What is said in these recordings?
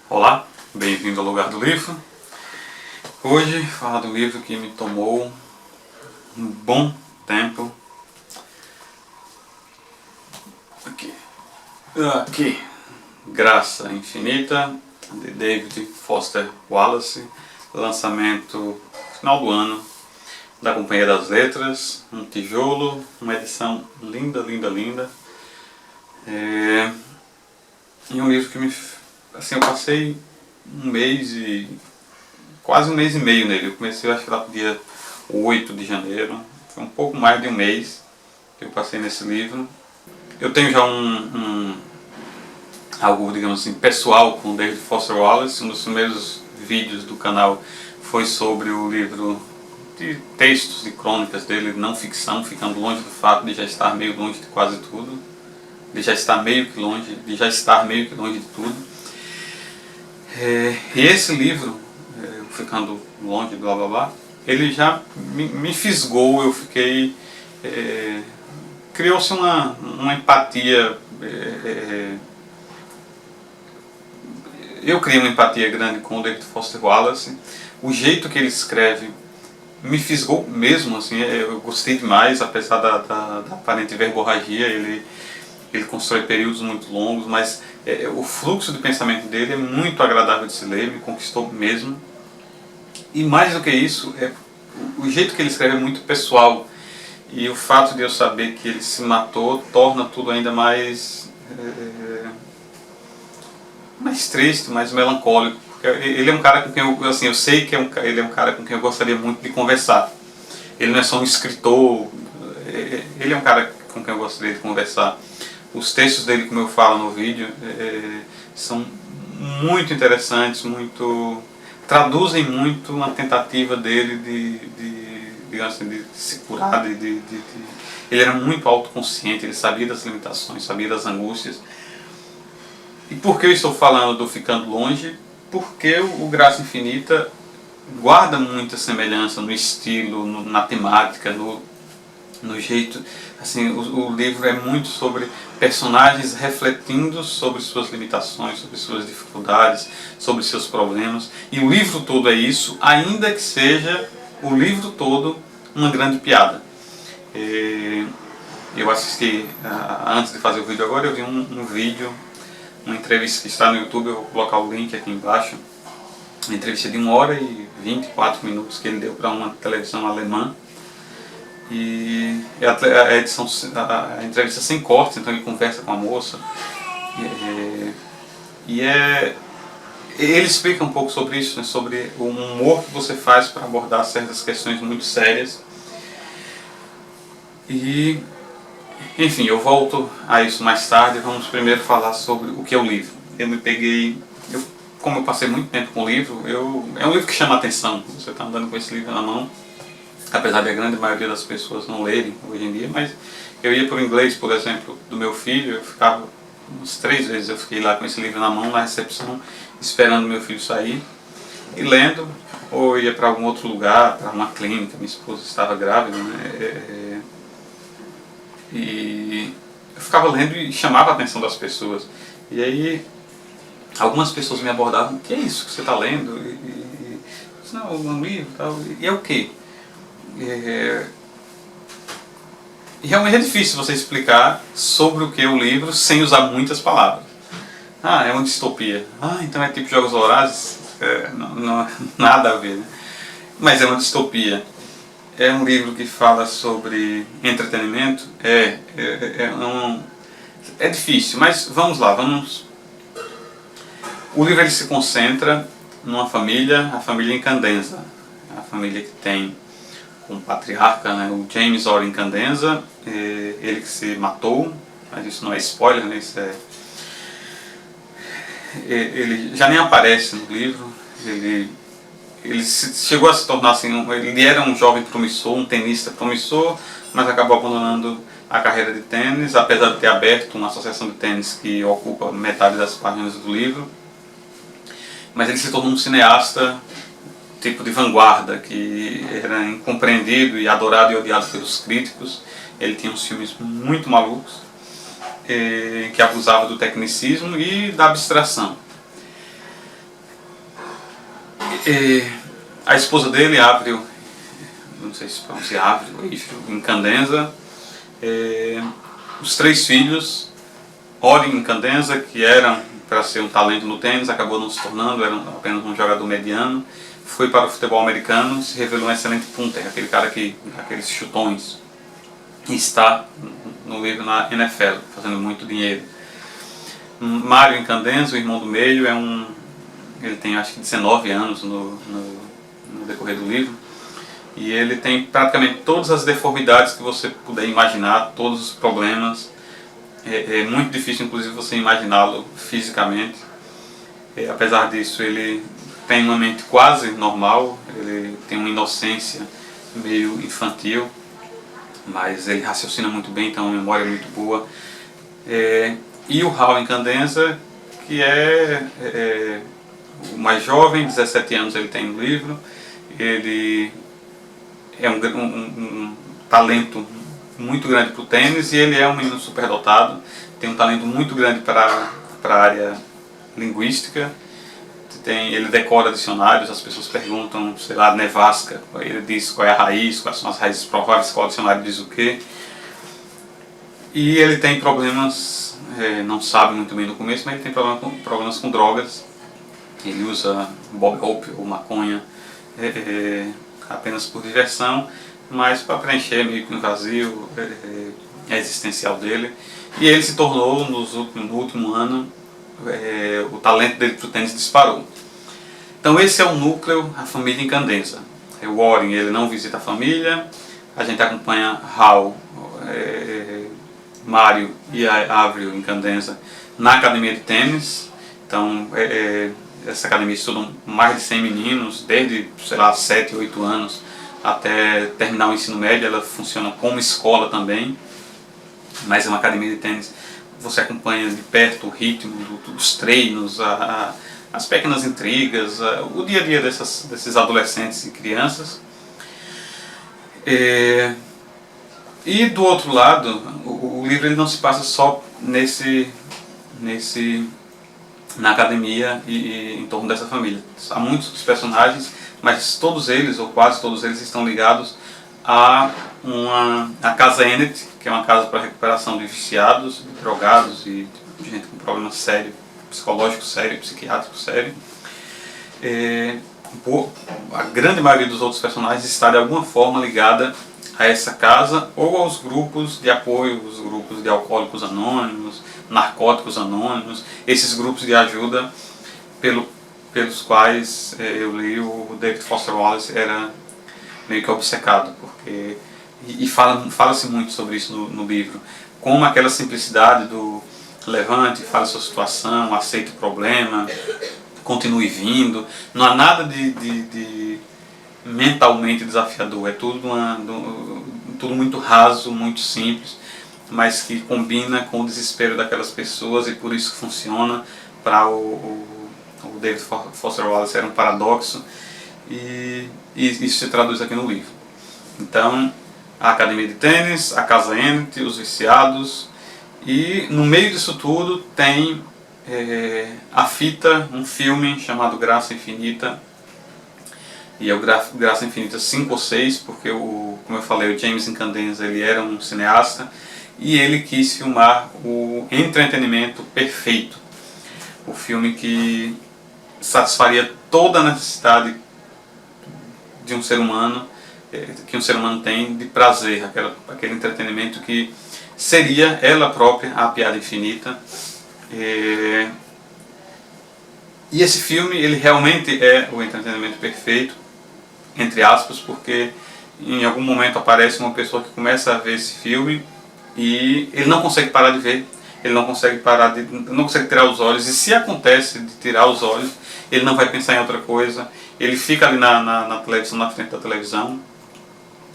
Olá, bem-vindo ao Lugar do Livro. Hoje falar do livro que me tomou um bom tempo. Aqui, Graça Infinita, de David Foster Wallace, lançamento final do ano da Companhia das Letras, um tijolo, uma edição linda, linda, linda. E um livro que eu passei quase um mês e meio nele. Eu comecei, acho que lá no dia 8 de janeiro, foi um pouco mais de um mês que eu passei nesse livro. Eu tenho já algo, digamos assim, pessoal com David Foster Wallace. Um dos primeiros vídeos do canal foi sobre o livro de textos e crônicas dele, não ficção, ficando longe do fato de já estar meio longe de quase tudo, de já estar meio que longe de tudo. E esse livro, ficando longe, blá blá blá, ele já me fisgou. Eu fiquei, criou-se uma empatia, eu criei uma empatia grande com o David Foster Wallace. O jeito que ele escreve me fisgou mesmo, assim, eu gostei demais, apesar da aparente verborragia. Ele constrói períodos muito longos, mas o fluxo de pensamento dele é muito agradável de se ler, me conquistou mesmo. E mais do que isso, o jeito que ele escreve é muito pessoal. E o fato de eu saber que ele se matou torna tudo ainda mais triste, mais melancólico. Porque ele é um cara com quem eu sei que ele é um cara com quem eu gostaria muito de conversar. Ele não é só um escritor, ele é um cara com quem eu gostaria de conversar. Os textos dele, como eu falo no vídeo, são muito interessantes, traduzem muito uma tentativa dele de se curar. Ele era muito autoconsciente, ele sabia das limitações, sabia das angústias. E por que eu estou falando do Ficando Longe? Porque o Graça Infinita guarda muita semelhança no estilo, na temática, no jeito. Assim, o livro é muito sobre personagens refletindo sobre suas limitações, sobre suas dificuldades, sobre seus problemas. E o livro todo é isso, ainda que seja o livro todo uma grande piada. Eu assisti, antes de fazer o vídeo agora, eu vi um vídeo, uma entrevista que está no YouTube, eu vou colocar o link aqui embaixo. Uma entrevista de 1 hora e 24 minutos que ele deu para uma televisão alemã. E a entrevista sem cortes, então ele conversa com a moça. Ele explica um pouco sobre isso, né, sobre o humor que você faz para abordar certas questões muito sérias. E, enfim, eu volto a isso mais tarde. Vamos primeiro falar sobre o que é o livro. Como eu passei muito tempo com o livro, é um livro que chama a atenção. Você está andando com esse livro na mão, apesar de a grande maioria das pessoas não lerem hoje em dia, mas eu ia para o inglês, por exemplo, do meu filho. Eu ficava umas 3 vezes, eu fiquei lá com esse livro na mão, na recepção, esperando meu filho sair e lendo, ou ia para algum outro lugar, para uma clínica. Minha esposa estava grávida, né? E eu ficava lendo e chamava a atenção das pessoas. E aí algumas pessoas me abordavam: o que é isso que você está lendo? Eu disse: não, um livro e tal. E é o quê? E realmente é difícil você explicar sobre o que é o livro sem usar muitas palavras. É uma distopia. Então é tipo Jogos Vorazes? Não, nada a ver, né? Mas é uma distopia. É um livro que fala sobre entretenimento. É difícil, mas vamos lá. O livro ele se concentra numa família, a família Incandenza. A família que tem um patriarca, né, o James Orr Incandenza, ele que se matou, mas isso não é spoiler, né, ele já nem aparece no livro. Ele chegou a se tornar assim, ele era um jovem promissor, um tenista promissor, mas acabou abandonando a carreira de tênis, apesar de ter aberto uma associação de tênis que ocupa metade das páginas do livro. Mas ele se tornou um cineasta tipo de vanguarda, que era incompreendido e adorado e odiado pelos críticos. Ele tinha uns filmes muito malucos, que abusava do tecnicismo e da abstração. A esposa dele, Avril, não sei se pronuncia Avril ou Ifril, Incandenza. Os 3 filhos, Oren Incandenza, que eram para ser um talento no tênis, acabou não se tornando, era apenas um jogador mediano. Foi para o futebol americano, se revelou um excelente punter, aquele cara que, aqueles chutões, e está no livro na NFL, fazendo muito dinheiro. Mário Incandenza, o irmão do meio, ele tem acho que 19 anos no decorrer do livro, e ele tem praticamente todas as deformidades que você puder imaginar, todos os problemas. É muito difícil inclusive você imaginá-lo fisicamente. Apesar disso, ele tem uma mente quase normal, ele tem uma inocência meio infantil, mas ele raciocina muito bem, então a memória é muito boa. E o Hal Incandenza, que é o mais jovem, 17 anos ele tem no livro. Ele é um talento muito grande para o tênis, e ele é um menino superdotado, tem um talento muito grande para a área linguística. Ele decora dicionários, as pessoas perguntam, sei lá, nevasca, ele diz qual é a raiz, quais são as raízes prováveis, qual dicionário diz o quê. E ele tem problemas, não sabe muito bem no começo, mas ele tem problemas com drogas. Ele usa bob hope ou maconha apenas por diversão, mas para preencher meio que um vazio existencial dele. E ele se tornou, no último ano, o talento dele para o tênis disparou. Então esse é o núcleo, a família Incandenza. O Oren, ele não visita a família, a gente acompanha Hal, Mário e a Avril Incandenza na academia de tênis. Então essa academia estudam mais de 100 meninos, desde, sei lá, 7, 8 anos até terminar o ensino médio. Ela funciona como escola também, mas é uma academia de tênis. Você acompanha de perto o ritmo dos treinos, as pequenas intrigas, o dia a dia desses adolescentes e crianças. E do outro lado, o livro ele não se passa só na academia e em torno dessa família. Há muitos personagens, mas todos eles, ou quase todos eles, estão ligados a Casa Ennett, que é uma casa para recuperação de viciados, de drogados e de gente com problema sério, psicológico sério, psiquiátrico sério. A grande maioria dos outros personagens está de alguma forma ligada a essa casa ou aos grupos de apoio, os grupos de alcoólicos anônimos, narcóticos anônimos, esses grupos de ajuda pelos quais eu li. O David Foster Wallace era meio que obcecado, porque fala-se muito sobre isso no livro, como aquela simplicidade do levante, fale sua situação, aceite o problema, continue vindo. Não há nada de mentalmente desafiador, é tudo muito raso, muito simples, mas que combina com o desespero daquelas pessoas, e por isso funciona. Para o David Foster Wallace era um paradoxo, e isso se traduz aqui no livro. Então, a academia de tênis, a Casa Ennett, os viciados, e no meio disso tudo tem a fita, um filme chamado Graça Infinita. E é o Graça Infinita 5 ou 6, porque, como eu falei, o James Incandenza ele era um cineasta, e ele quis filmar o entretenimento perfeito, o filme que satisfaria toda a necessidade de um ser humano, que um ser humano tem de prazer, aquele entretenimento que seria ela própria a piada infinita. E esse filme ele realmente é o entretenimento perfeito, entre aspas, porque em algum momento aparece uma pessoa que começa a ver esse filme e ele não consegue parar de ver, ele não consegue tirar os olhos, e se acontece de tirar os olhos, ele não vai pensar em outra coisa, ele fica ali na televisão, na frente da televisão,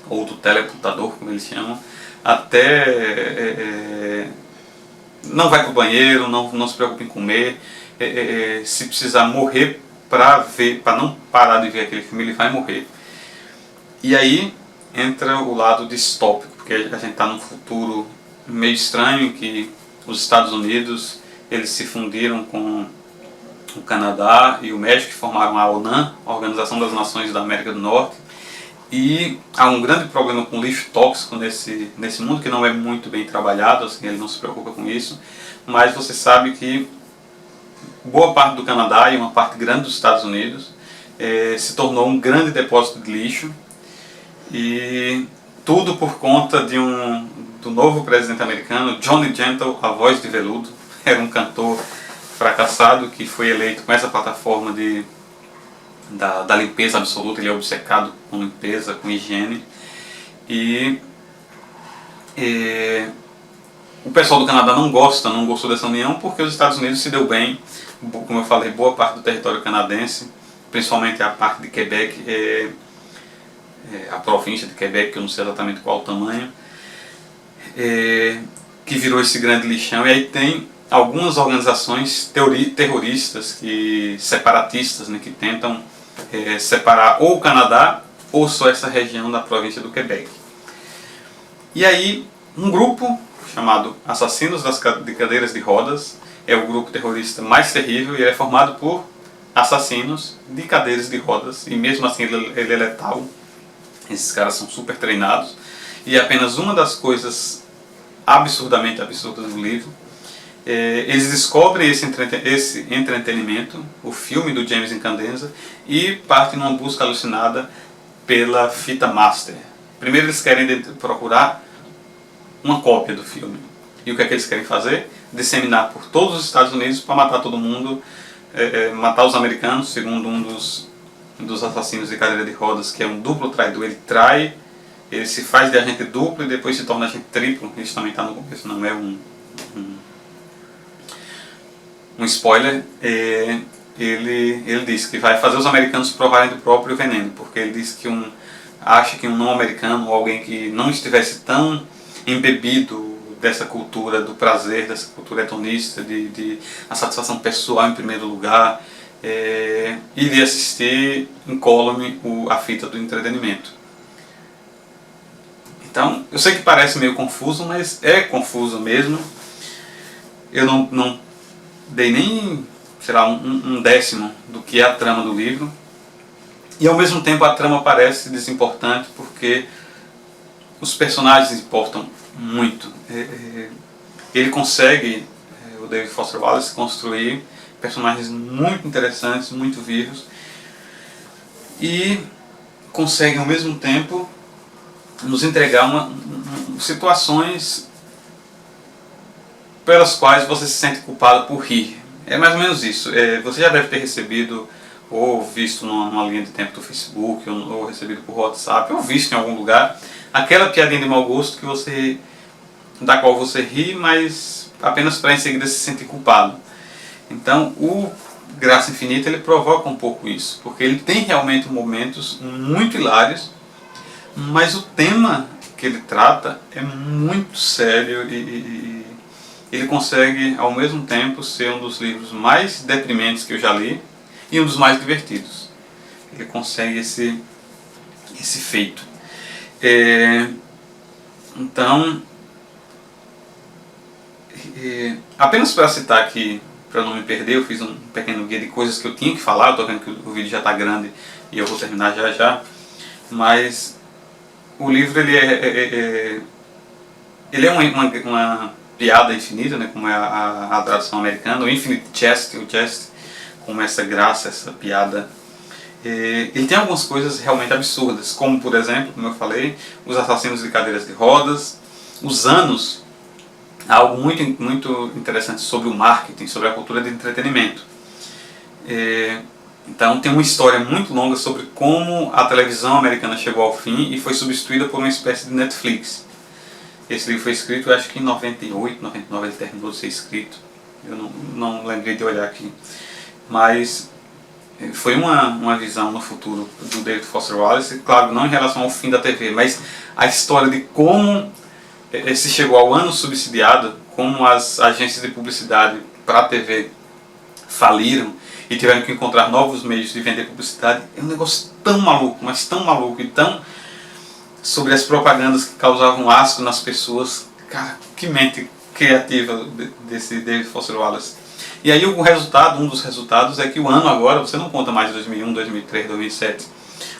ou do telecomputador, como eles chamam, até não vai para o banheiro, não se preocupa em comer, se precisar morrer para não parar de ver aquele filme, ele vai morrer. E aí entra o lado distópico, porque a gente está num futuro meio estranho, em que os Estados Unidos eles se fundiram com o Canadá e o México, que formaram a ONAN, a Organização das Nações da América do Norte. E há um grande problema com lixo tóxico nesse mundo, que não é muito bem trabalhado, assim, ele não se preocupa com isso, mas você sabe que boa parte do Canadá e uma parte grande dos Estados Unidos se tornou um grande depósito de lixo, e tudo por conta do novo presidente americano, Johnny Gentle, a voz de veludo. Era um cantor fracassado que foi eleito com essa plataforma da limpeza absoluta. Ele é obcecado com limpeza, com higiene. E o pessoal do Canadá não gostou dessa união, porque os Estados Unidos se deu bem, como eu falei, boa parte do território canadense, principalmente a parte de Quebec, a província de Quebec, que eu não sei exatamente qual o tamanho, que virou esse grande lixão. E aí tem algumas organizações terroristas, separatistas, né, que tentam separar ou o Canadá ou só essa região da província do Quebec. E aí um grupo chamado Assassinos de Cadeiras de Rodas é o grupo terrorista mais terrível, e ele é formado por assassinos de cadeiras de rodas, e mesmo assim ele é letal. Esses caras são super treinados, e apenas uma das coisas absurdamente absurdas do livro, eles descobrem esse entretenimento, o filme do James Incandenza, e partem numa busca alucinada pela fita master. Primeiro eles querem procurar uma cópia do filme. E o que é que eles querem fazer? Disseminar por todos os Estados Unidos para matar todo mundo, matar os americanos, segundo um dos assassinos de cadeira de rodas, que é um duplo traidor. Ele trai, ele se faz de agente duplo e depois se torna agente triplo. Isso também está no começo, não é um spoiler. Ele diz que vai fazer os americanos provarem do próprio veneno, porque ele diz que acha que um não americano, ou alguém que não estivesse tão embebido dessa cultura do prazer, dessa cultura hedonista, de a satisfação pessoal em primeiro lugar, iria assistir incólume a fita do entretenimento. Então, eu sei que parece meio confuso, mas é confuso mesmo. Eu não dei nem, sei lá, um décimo do que é a trama do livro. E ao mesmo tempo a trama parece desimportante, porque os personagens importam muito. Ele consegue, o David Foster Wallace, construir personagens muito interessantes, muito vivos, e consegue ao mesmo tempo nos entregar situações pelas quais você se sente culpado por rir. É mais ou menos isso. Você já deve ter recebido, ou visto numa linha de tempo do Facebook, ou recebido por WhatsApp, ou visto em algum lugar, aquela piadinha de mau gosto da qual você ri, mas apenas para em seguida se sentir culpado. Então, o Graça Infinita, ele provoca um pouco isso, porque ele tem realmente momentos muito hilários, mas o tema que ele trata é muito sério, e ele consegue ao mesmo tempo ser um dos livros mais deprimentes que eu já li e um dos mais divertidos. Ele consegue esse feito. Então, apenas para citar aqui, para não me perder, eu fiz um pequeno guia de coisas que eu tinha que falar. Eu estou vendo que o vídeo já está grande e eu vou terminar já, mas o livro ele é uma piada infinita, né, como é a tradução americana, o Infinite Jest, o Jest, como essa graça, essa piada. Ele tem algumas coisas realmente absurdas, como por exemplo, como eu falei, os assassinos de cadeiras de rodas, os anos, algo muito, muito interessante sobre o marketing, sobre a cultura de entretenimento. Então tem uma história muito longa sobre como a televisão americana chegou ao fim e foi substituída por uma espécie de Netflix. Esse livro foi escrito, eu acho que em 98, 99 ele terminou de ser escrito. Eu não lembrei de olhar aqui. Mas foi uma visão no futuro do David Foster Wallace, claro, não em relação ao fim da TV, mas a história de como se chegou ao ano subsidiado, como as agências de publicidade para a TV faliram e tiveram que encontrar novos meios de vender publicidade. É um negócio tão maluco, mas tão maluco, e tão sobre as propagandas que causavam asco nas pessoas. Cara, que mente criativa desse David Foster Wallace. E aí o resultado, um dos resultados é que o ano agora, você não conta mais 2001, 2003, 2007.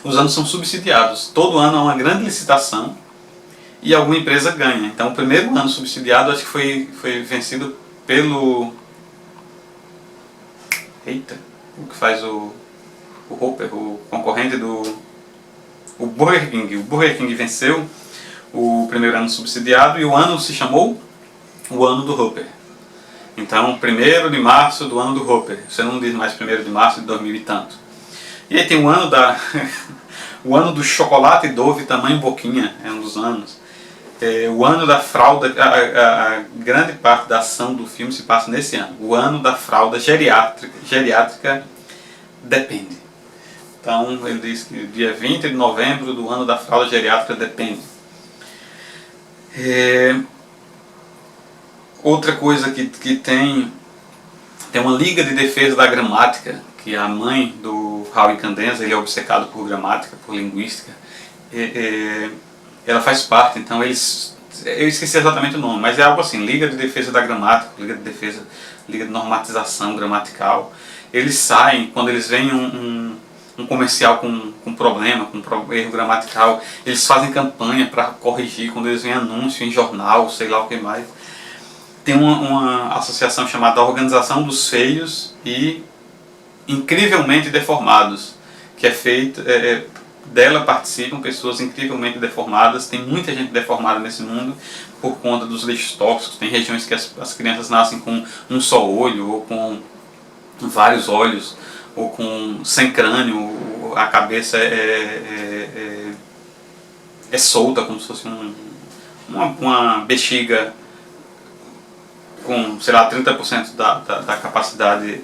Os anos são subsidiados. Todo ano há uma grande licitação e alguma empresa ganha. Então o primeiro ano subsidiado acho que foi vencido pelo... Eita, o que faz o Hopper, o concorrente do... O Burger King. O Burger King venceu o primeiro ano subsidiado e o ano se chamou o ano do Hopper. Então, 1º de março do ano do Hopper. Você não diz mais 1º de março de 2000 e tanto. E aí tem o ano da... o ano do chocolate Dove tamanho boquinha, é um dos anos. O ano da fralda, a grande parte da ação do filme se passa nesse ano. O ano da fralda geriátrica depende. Então ele diz que dia 20 de novembro do ano da fralda geriátrica depende. Outra coisa que tem uma Liga de Defesa da Gramática, que a mãe do Howie Candenza, ele é obcecado por gramática, por linguística. Ela faz parte, então eles... Eu esqueci exatamente o nome, mas é algo assim, Liga de Defesa da Gramática, Liga de Defesa, Liga de Normatização Gramatical. Eles saem, quando eles veem um comercial com problema, com erro gramatical, eles fazem campanha para corrigir, quando eles veem anúncio em jornal, sei lá o que mais. Tem uma associação chamada Organização dos Feios e Incrivelmente Deformados, que é feita... dela participam pessoas incrivelmente deformadas. Tem muita gente deformada nesse mundo por conta dos lixos tóxicos. Tem regiões que as crianças nascem com um só olho, ou com vários olhos, ou sem crânio, a cabeça é solta, como se fosse uma bexiga com, sei lá, 30% da capacidade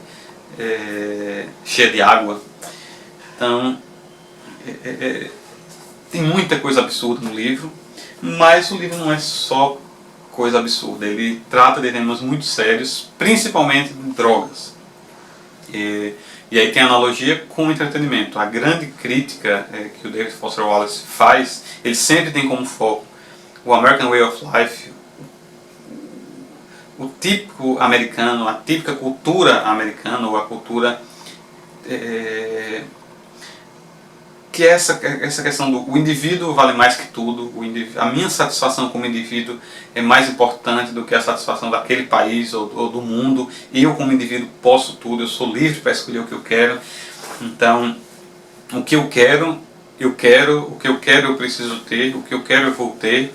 cheia de água. Então, tem muita coisa absurda no livro, mas o livro não é só coisa absurda, ele trata de temas muito sérios, principalmente de drogas. E aí tem analogia com o entretenimento. A grande crítica que o David Foster Wallace faz, ele sempre tem como foco o American Way of Life, o típico americano, a típica cultura americana, ou a cultura... que é essa questão do o indivíduo vale mais que tudo, a minha satisfação como indivíduo é mais importante do que a satisfação daquele país ou do mundo. Eu como indivíduo posso tudo, eu sou livre para escolher o que eu quero. Então, o que eu quero, o que eu quero eu preciso ter, o que eu quero eu vou ter,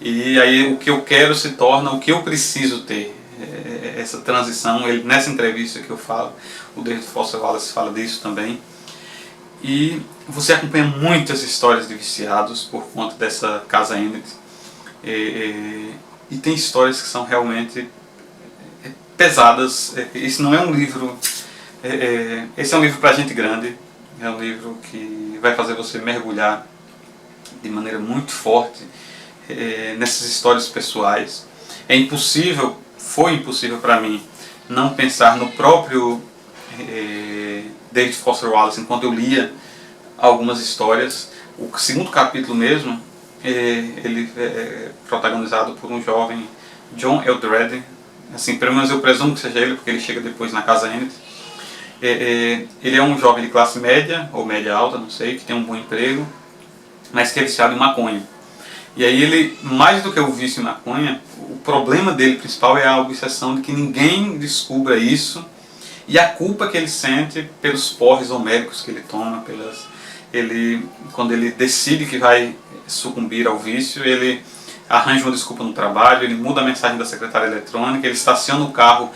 e aí o que eu quero se torna o que eu preciso ter. Essa transição, nessa entrevista que eu falo, o David Foster Wallace fala disso também. E você acompanha muitas histórias de viciados por conta dessa casa Emmett. E tem histórias que são realmente pesadas. Esse não é um livro... esse é um livro para gente grande. É um livro que vai fazer você mergulhar de maneira muito forte nessas histórias pessoais. Foi impossível para mim não pensar no próprio... David Foster Wallace enquanto eu lia algumas histórias. O segundo capítulo mesmo, ele é protagonizado por um jovem, John Eldred, assim, pelo menos eu presumo que seja ele, porque ele chega depois na casa Emmett. Ele é um jovem de classe média, ou média alta, não sei, que tem um bom emprego, mas que é viciado em maconha. E aí ele, mais do que o vício em maconha, o problema dele principal é a obsessão de que ninguém descubra isso, e a culpa que ele sente pelos porres homéricos que ele toma, quando ele decide que vai sucumbir ao vício, ele arranja uma desculpa no trabalho, ele muda a mensagem da secretária eletrônica, ele estaciona o carro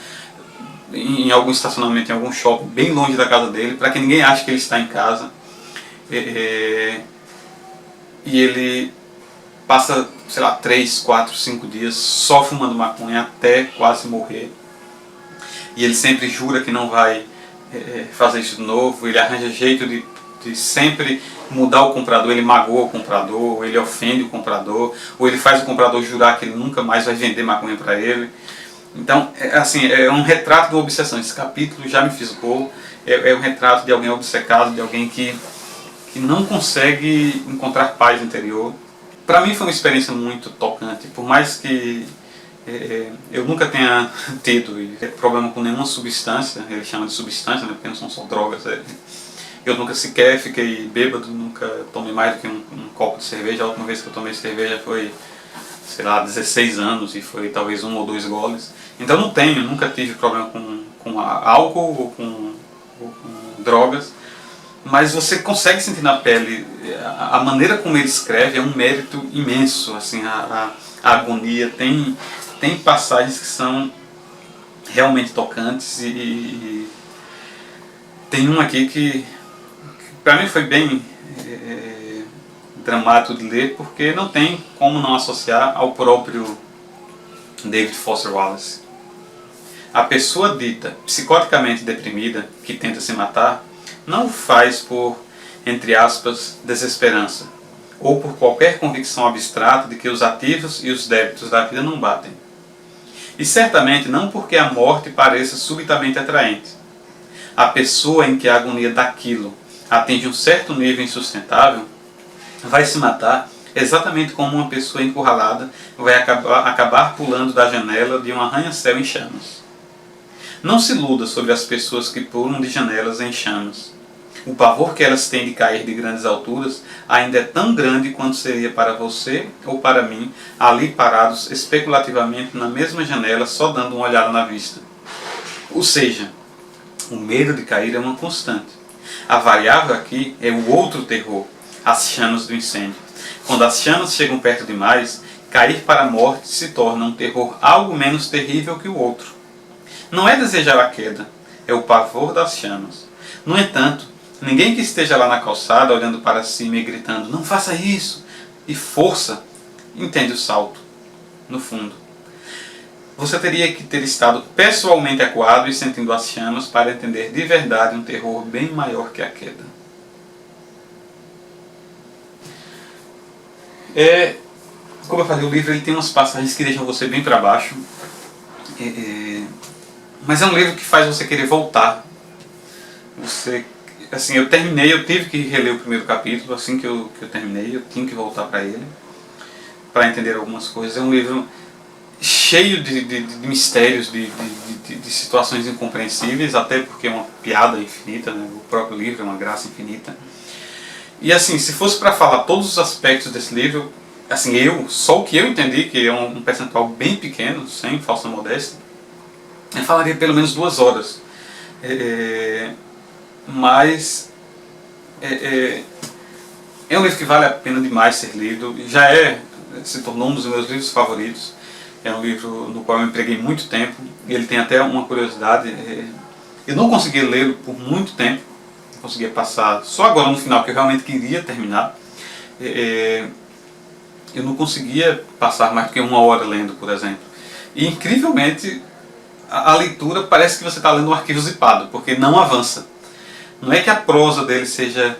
em algum estacionamento, em algum shopping, bem longe da casa dele, para que ninguém ache que ele está em casa. E ele passa, sei lá, 3, 4, 5 dias só fumando maconha até quase morrer. E ele sempre jura que não vai fazer isso de novo. Ele arranja jeito de sempre mudar o comprador. Ele magoa o comprador, ou ele ofende o comprador, ou ele faz o comprador jurar que ele nunca mais vai vender maconha para ele. Então, assim, é um retrato de uma obsessão. Esse capítulo já me fisgou. É um retrato de alguém obcecado, de alguém que não consegue encontrar paz interior. Para mim foi uma experiência muito tocante, por mais que Eu nunca tenha tido problema com nenhuma substância, ele chama de substância, né, porque não são só drogas. Eu nunca sequer fiquei bêbado, nunca tomei mais do que um copo de cerveja. A última vez que eu tomei cerveja foi, sei lá, 16 anos e foi talvez 1 ou 2 goles. Então nunca tive problema com álcool ou com drogas. Mas você consegue sentir na pele, a maneira como ele escreve é um mérito imenso, assim, a agonia, tem passagens que são realmente tocantes e tem uma aqui que para mim foi bem dramático de ler, porque não tem como não associar ao próprio David Foster Wallace. A pessoa dita psicoticamente deprimida que tenta se matar não o faz por, entre aspas, desesperança, ou por qualquer convicção abstrata de que os ativos e os débitos da vida não batem. E certamente não porque a morte pareça subitamente atraente. A pessoa em que a agonia daquilo atinge um certo nível insustentável vai se matar exatamente como uma pessoa encurralada vai acabar pulando da janela de um arranha-céu em chamas. Não se iluda sobre as pessoas que pulam de janelas em chamas. O pavor que elas têm de cair de grandes alturas ainda é tão grande quanto seria para você ou para mim, ali parados especulativamente na mesma janela, só dando uma olhada na vista. Ou seja, o medo de cair é uma constante. A variável aqui é o outro terror, as chamas do incêndio. Quando as chamas chegam perto demais, cair para a morte se torna um terror algo menos terrível que o outro. Não é desejar a queda, é o pavor das chamas. No entanto, ninguém que esteja lá na calçada olhando para cima e gritando "não faça isso" e força, entende o salto, no fundo. Você teria que ter estado pessoalmente acuado e sentindo as chamas para entender de verdade um terror bem maior que a queda. Como eu falei, o livro ele tem umas passagens que deixam você bem para baixo. Mas é um livro que faz você querer voltar. Assim, eu tive que reler o primeiro capítulo. Assim que eu terminei, eu tinha que voltar para ele para entender algumas coisas. É um livro cheio de mistérios, de situações incompreensíveis, até porque é uma piada infinita, né? O próprio livro é uma graça infinita. E assim, se fosse para falar todos os aspectos desse livro, assim, só o que eu entendi, que é um percentual bem pequeno, sem falsa modéstia, eu falaria pelo menos 2 horas. Mas é um livro que vale a pena demais ser lido. Se tornou um dos meus livros favoritos. É um livro no qual eu empreguei muito tempo. E ele tem até uma curiosidade. Eu não consegui lê-lo por muito tempo. Eu conseguia passar só agora no final, que eu realmente queria terminar. Eu não conseguia passar mais do que 1 hora lendo, por exemplo. E incrivelmente a leitura parece que você está lendo um arquivo zipado, porque não avança. Não é que a prosa dele seja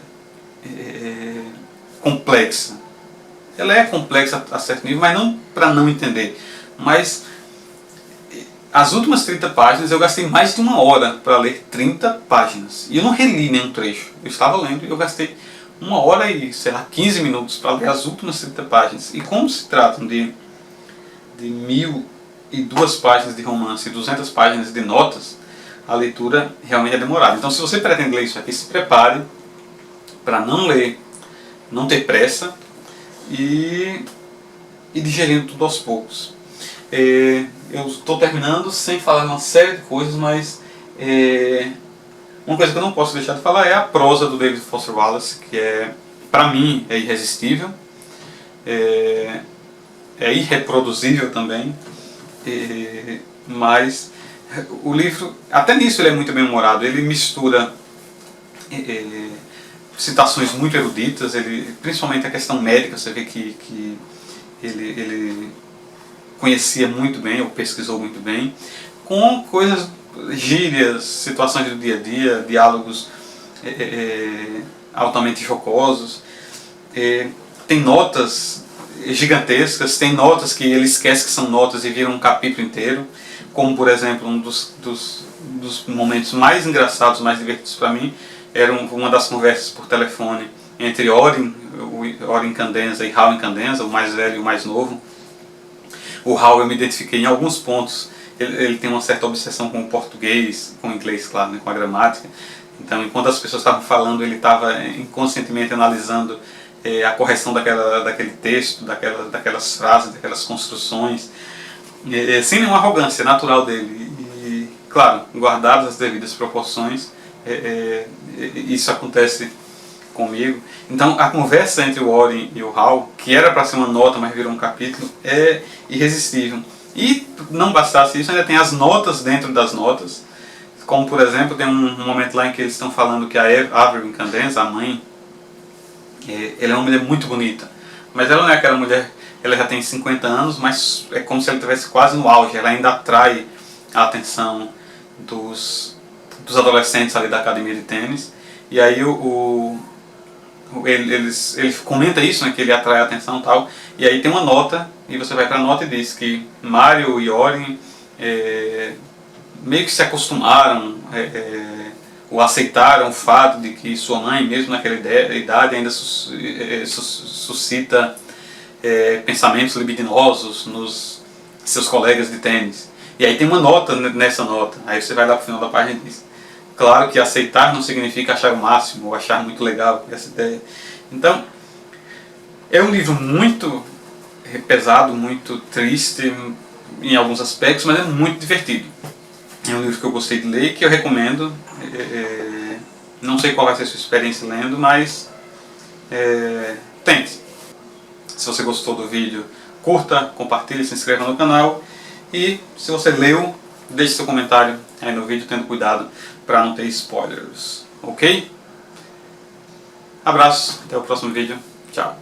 complexa. Ela é complexa a certo nível, mas não para não entender. Mas as últimas 30 páginas eu gastei mais de 1 hora para ler 30 páginas. E eu não reli nenhum trecho. Eu estava lendo e eu gastei 1 hora e, sei lá, 15 minutos para ler as últimas 30 páginas. E como se tratam de 1002 páginas de romance e 200 páginas de notas, a leitura realmente é demorada. Então, se você pretende ler isso aqui, se prepare para não ler, não ter pressa e digerindo tudo aos poucos. Eu estou terminando sem falar uma série de coisas, mas uma coisa que eu não posso deixar de falar é a prosa do David Foster Wallace, que para mim é irresistível, é irreproduzível também, mas o livro, até nisso ele é muito bem humorado. Ele mistura citações muito eruditas, principalmente a questão médica, você vê que ele conhecia muito bem, ou pesquisou muito bem, com coisas, gírias, situações do dia a dia, diálogos altamente jocosos. Tem notas gigantescas, tem notas que ele esquece que são notas e viram um capítulo inteiro, como por exemplo um dos momentos mais engraçados, mais divertidos para mim, era uma das conversas por telefone entre Orin Candenza e Howlin Candenza, o mais velho e o mais novo. O Hal, eu me identifiquei em alguns pontos. Ele tem uma certa obsessão com o português, com o inglês, claro, né, com a gramática. Então, enquanto as pessoas estavam falando, ele estava inconscientemente analisando a correção daquele texto, daquelas frases, daquelas construções, sem nenhuma arrogância, natural dele. E, claro, guardadas as devidas proporções, isso acontece comigo. Então, a conversa entre o Warren e o Hal, que era para ser uma nota, mas virou um capítulo, é irresistível. E não bastasse isso, ainda tem as notas dentro das notas. Como, por exemplo, tem um momento lá em que eles estão falando que a Avery Candenza, a mãe, ela é uma mulher muito bonita. Mas ela não é aquela mulher, ela já tem 50 anos, mas é como se ela estivesse quase no auge. Ela ainda atrai a atenção dos adolescentes ali da academia de tênis. E aí ele comenta isso, né, que ele atrai a atenção e tal. E aí tem uma nota, e você vai para a nota e diz que Mario e Warren meio que se acostumaram, ou aceitaram o fato de que sua mãe, mesmo naquela idade, ainda suscita pensamentos libidinosos nos seus colegas de tênis. E aí tem uma nota nessa nota, aí você vai lá para o final da página e diz: claro que aceitar não significa achar o máximo, ou achar muito legal essa ideia. Então, é um livro muito pesado, muito triste em alguns aspectos, mas é muito divertido. É um livro que eu gostei de ler e que eu recomendo. Não sei qual vai ser a sua experiência lendo, mas tente. Se você gostou do vídeo, curta, compartilhe, se inscreva no canal. E se você leu, deixe seu comentário aí no vídeo, tendo cuidado para não ter spoilers. Ok? Abraço, até o próximo vídeo. Tchau.